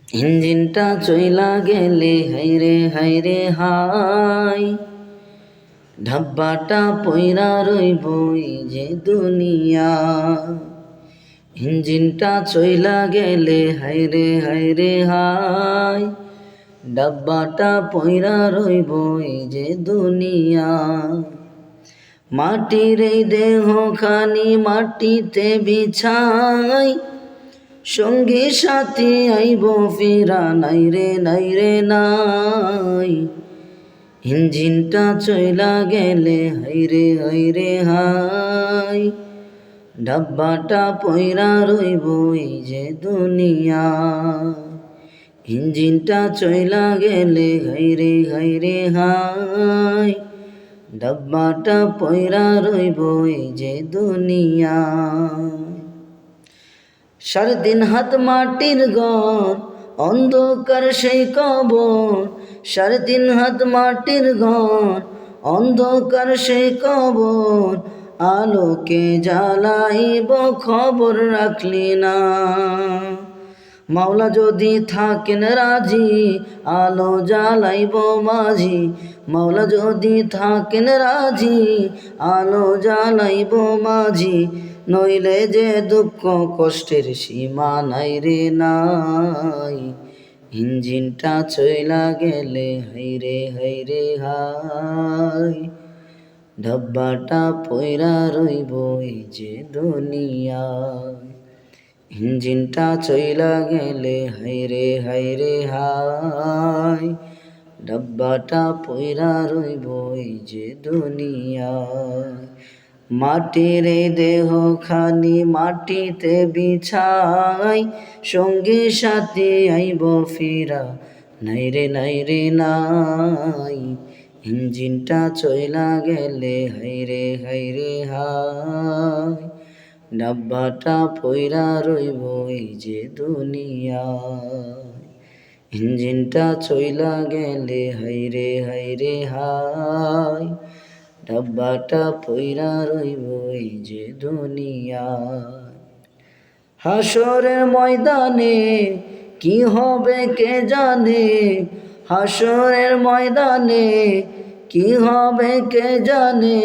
ইঞ্জিনটা চইলা গেলে হাইরে হাই, ঢাব্বাটা পইরা রইব এই যে দুনিয়া। ইঞ্জিনটা চইলা গেলে হাইরে হাই, ডাব্বাটা পইরা রইব এই যে দুনিয়া। মাটির এই দেহ খানি মাটিতে বিছাই, সঙ্গী সাথী আইব ফিরা নাইরে নাই। ইঞ্জিনটা চইলা গেলে হাইরে হাই, ডাব্বাটা পইরা রইব এই যে দুনিয়া। ইঞ্জিনটা চইলা গেলে হাইরে হাই, ডাব্বাটা পইরা রইব এই যে দুনিয়া। 3.5 হাত মাটির ঘর, অন্ধকার সেই কবর। 3.5 হাত মাটির ঘর, অন্ধকার সেই কবর। আলোকে জ্বালাইব খবর রাখলি না। মাওলা যদি থাকেন রাজি, আলো জ্বালাইব মাঝি। মাওলা যদি থাকেন রাজি, আলো জ্বালাইব মাঝি। নইলে যে দুঃখ কষ্টের সীমা নাইরে নাই। ইঞ্জিনটা চইলা গেলে হাইরে হাই, ডাব্বাটা পইরা রইব এই যে দুনিয়া। ইঞ্জিনটা চইলা গেলে হাইরে হাই, ডাব্বাটা পইরা রইব এই যে দুনিয়া। মাটির এই দেহ খানি মাটিতে বিছাই, সঙ্গী সাথী আইব ফিরা নাইরে নাই। ইঞ্জিনটা চইলা গেলে হাইরে হাই, ডাব্বাটা পইরা রইব এই যে দুনিয়া। ইঞ্জিনটা চইলা গেলে হাইরে হাই, ডাব্বাটা পইরা রইব এই যে দুনিয়া। হাসরের ময়দানে কি হবে কে জানে, হাসরের ময়দানে কি হবে কে জানে।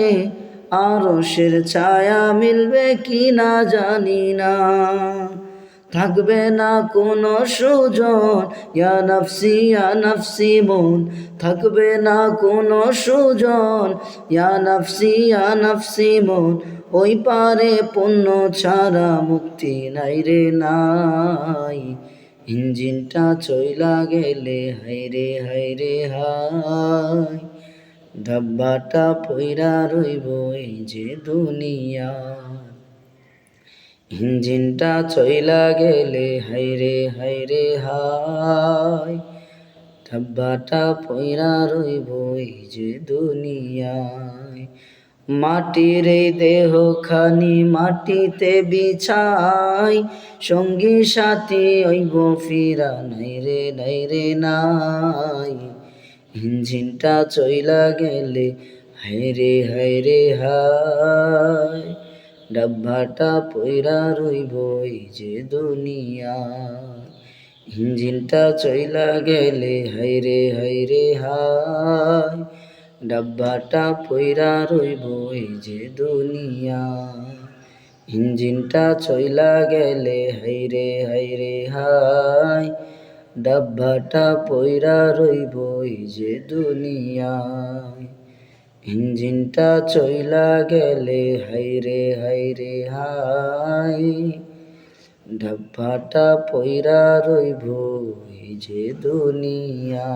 আরশের ছায়া মিলবে কি না জানি না। থাকবে না কোনো সুজন, ইয়া নফসি মন। থাকবে না কোনো সুজন, ইয়া নফসি মন। ওই পারে পুণ্য ছাড়া মুক্তি নাইরে নাই। ইঞ্জিনটা চইলা গেলে হাইরে হাই, ডাব্বাটা পইরা রইব এই যে দুনিয়া। ইঞ্জিনটা চইলা গেলে হাইরে হাই, ডাব্বাটা পইরা রইব এই যে দুনিয়ায়। মাটির এই দেহ খানি মাটিতে বিছাই, সঙ্গী সাথী হইব ফিরা নাইরে নাই। ইঞ্জিনটা চইলা গেলে হাইরে হাই, ডাব্বাটা পইরা রইব এই যে দুনিয়া। ইঞ্জিনটা চইলা গেলে হাইরে হাই, ডাব্বাটা পইরা রইব এই যে দুনিয়া। ইঞ্জিনটা চইলা গেলে হাইরে হাই, ডাব্বাটা পইরা রইব এই যে দুনিয়া। ইঞ্জিনটা চইলা গেলে হাইরে হাই, ডাব্বাটা পইরা রইব এই যে দুনিয়া।